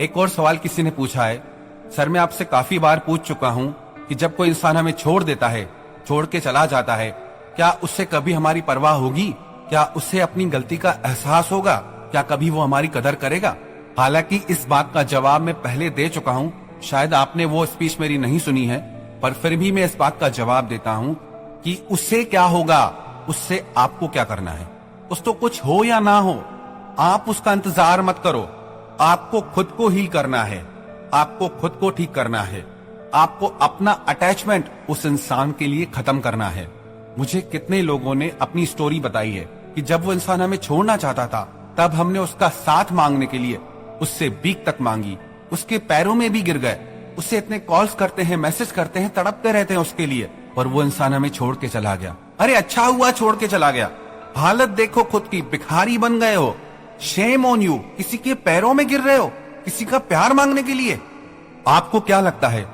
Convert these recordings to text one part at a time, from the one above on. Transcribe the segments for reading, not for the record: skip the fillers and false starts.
एक और सवाल किसी ने पूछा है, सर मैं आपसे काफी बार पूछ चुका हूं कि जब कोई इंसान हमें छोड़ देता है, छोड़ के चला जाता है, क्या उससे कभी हमारी परवाह होगी? क्या उससे अपनी गलती का एहसास होगा? क्या कभी वो हमारी कदर करेगा? हालांकि इस बात का जवाब मैं पहले दे चुका हूं, शायद आपने वो स्पीच मेरी नहीं सुनी है, पर फिर भी मैं इस बात का जवाब देता हूं कि उससे क्या होगा, उससे आपको क्या करना है। उस तो कुछ हो या ना हो, आप उसका इंतजार मत करो। आपको खुद को हील करना है, आपको खुद को ठीक करना है, आपको अपना अटैचमेंट उस इंसान के लिए खत्म करना है। मुझे कितने लोगों ने अपनी स्टोरी बताई है कि जब वो इंसान हमें छोड़ना चाहता था, तब हमने उसका साथ मांगने के लिए उससे भीख तक मांगी, उसके पैरों में भी गिर गए, उससे इतने कॉल्स करते हैं, मैसेज करते हैं, तड़पते रहते हैं उसके लिए, और वो इंसान हमें छोड़ के चला गया। अरे अच्छा हुआ छोड़ के चला गया। हालत देखो खुद की, भिखारी बन गए हो। शेम ऑन यू, किसी के पैरों में गिर रहे हो किसी का प्यार मांगने के लिए। आपको क्या लगता है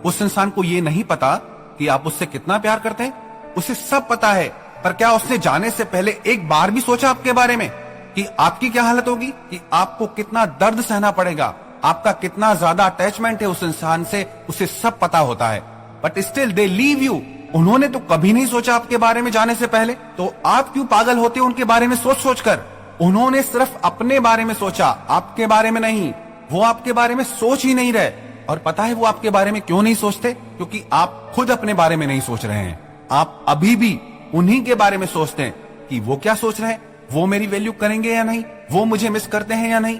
उस इंसान को ये नहीं पता कि आप उससे कितना प्यार करते हैं? उसे सब पता है, पर क्या उसने जाने से पहले एक बार भी सोचा आपके बारे में कि आपकी क्या हालत होगी, कि आपको कितना दर्द सहना पड़ेगा, आपका कितना ज्यादा अटैचमेंट है उस इंसान से? उसे सब पता होता है, but still they leave you. उन्होंने तो कभी नहीं सोचा आपके बारे में जाने से पहले, तो आप क्यों पागल होते हो उनके बारे में सोच सोच कर? उन्होंने सिर्फ अपने बारे में सोचा, आपके बारे में नहीं। वो आपके बारे में सोच ही नहीं रहे। और पता है वो आपके बारे में क्यों नहीं सोचते? क्योंकि आप खुद अपने बारे में नहीं सोच रहे हैं। आप अभी भी उन्हीं के बारे में सोचते हैं कि वो क्या सोच रहे हैं, वो मेरी वैल्यू करेंगे या नहीं, वो मुझे मिस करते हैं या नहीं।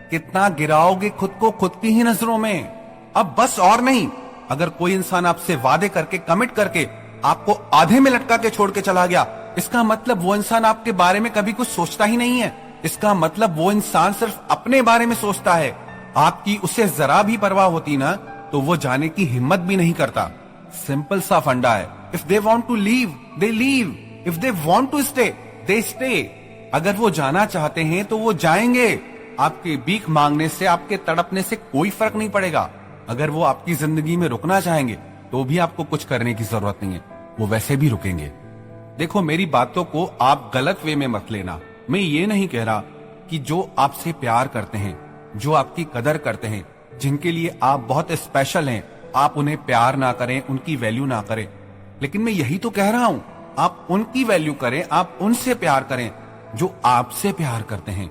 कितना गिराओगे खुद को खुद की ही नजरों में। अब बस और नहीं, अगर कोई इंसान आपसे वादे करके, कमिट करके आपको आधे में लटका के छोड़ के चला गया, इसका मतलब वो इंसान आपके बारे में कभी कुछ सोचता ही नहीं है। इसका मतलब वो इंसान सिर्फ अपने बारे में सोचता है। आपकी उसे जरा भी परवाह होती ना, तो वो जाने की हिम्मत भी नहीं करता। सिंपल सा फंडा है, if they want to leave they leave, if they want to stay they stay. अगर वो जाना चाहते हैं तो वो जाएंगे। आपके भीख मांगने से, आपके तड़पने से कोई फर्क नहीं पड़ेगा। अगर वो आपकी जिंदगी में रुकना चाहेंगे तो भी आपको कुछ करने की जरूरत नहीं है, वो वैसे भी रुकेंगे। देखो, मेरी बातों को आप गलत वे में मत लेना। मैं ये नहीं कह रहा कि जो आपसे प्यार करते हैं, जो आपकी कदर करते हैं, जिनके लिए आप बहुत स्पेशल हैं, आप उन्हें प्यार ना करें, उनकी वैल्यू ना करें। लेकिन मैं यही तो कह रहा हूं, आप उनकी वैल्यू करें, आप उनसे प्यार करें जो आपसे प्यार करते हैं,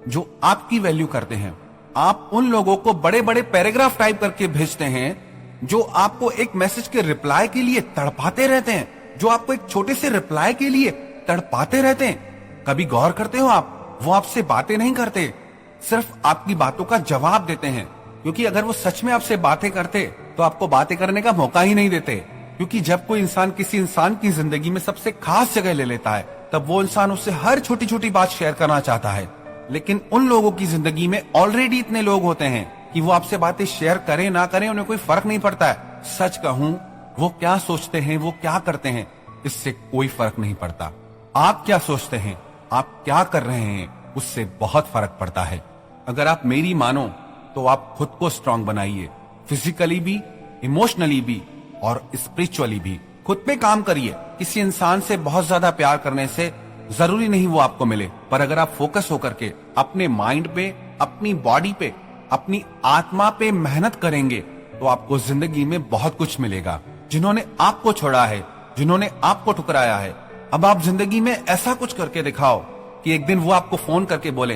जो आपकी वैल्यू करते हैं। आप उन लोगों को बड़े बड़े पैराग्राफ टाइप करके भेजते हैं जो आपको एक मैसेज के रिप्लाई के लिए तड़पाते रहते हैं, जो आपको एक छोटे से रिप्लाई के लिए तड़पाते रहते हैं। कभी गौर करते हो आप, वो आपसे बातें नहीं करते, सिर्फ आपकी बातों का जवाब देते हैं। क्योंकि अगर वो सच में आपसे बातें करते तो आपको बातें करने का मौका ही नहीं देते। क्योंकि जब कोई इंसान किसी इंसान की जिंदगी में सबसे खास जगह ले लेता है, तब वो इंसान उससे हर छोटी छोटी बात शेयर करना चाहता है। लेकिन उन लोगों की जिंदगी में ऑलरेडी इतने लोग होते हैं कि वो आपसे बातें शेयर करें ना करें, उन्हें कोई फर्क नहीं पड़ता है। सच कहूं, वो क्या सोचते हैं, वो क्या करते हैं, इससे कोई फर्क नहीं पड़ता। आप क्या सोचते हैं, आप क्या कर रहे हैं, उससे बहुत फर्क पड़ता है। अगर आप मेरी मानो तो आप खुद को स्ट्रांग बनाइए, फिजिकली भी, इमोशनली भी और स्पिरिचुअली भी। खुद पे काम करिए। किसी इंसान से बहुत ज्यादा प्यार करने से जरूरी नहीं वो आपको मिले, पर अगर आप फोकस होकर के अपने माइंड पे, अपनी बॉडी पे, अपनी आत्मा पे मेहनत करेंगे तो आपको जिंदगी में बहुत कुछ मिलेगा। जिन्होंने आपको छोड़ा है, जिन्होंने आपको ठुकराया है, अब आप जिंदगी में ऐसा कुछ करके दिखाओ कि एक दिन वो आपको फोन करके बोले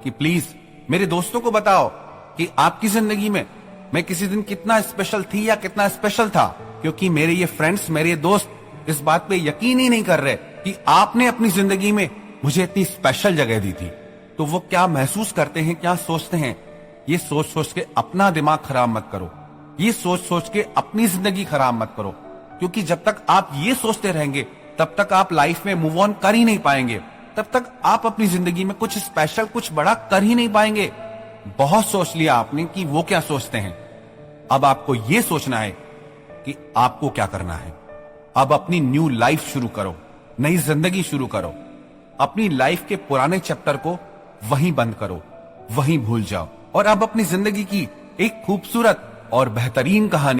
कि प्लीज मेरे दोस्तों को बताओ कि आपकी जिंदगी में मैं किसी दिन कितना स्पेशल थी या कितना स्पेशल था, क्योंकि मेरे ये फ्रेंड्स, मेरे दोस्त इस बात पे यकीन ही नहीं कर रहे कि आपने अपनी जिंदगी में मुझे इतनी स्पेशल जगह दी थी। तो वो क्या महसूस करते हैं, क्या सोचते हैं, ये सोच सोच के अपना दिमाग खराब मत करो, ये सोच सोच के अपनी जिंदगी खराब मत करो। क्योंकि जब तक आप ये सोचते रहेंगे तब तक आप लाइफ में मूव ऑन कर ही नहीं पाएंगे, तब तक आप अपनी जिंदगी में कुछ स्पेशल, कुछ बड़ा कर ही नहीं पाएंगे। बहुत सोच लिया आपने कि वो क्या सोचते हैं, अब आपको ये सोचना है कि आपको क्या करना है। अब अपनी न्यू लाइफ शुरू करो, नई जिंदगी शुरू करो। अपनी लाइफ के पुराने चैप्टर को वहीं बंद करो, वहीं भूल जाओ और अब अपनी जिंदगी की एक खूबसूरत और बेहतरीन कहानी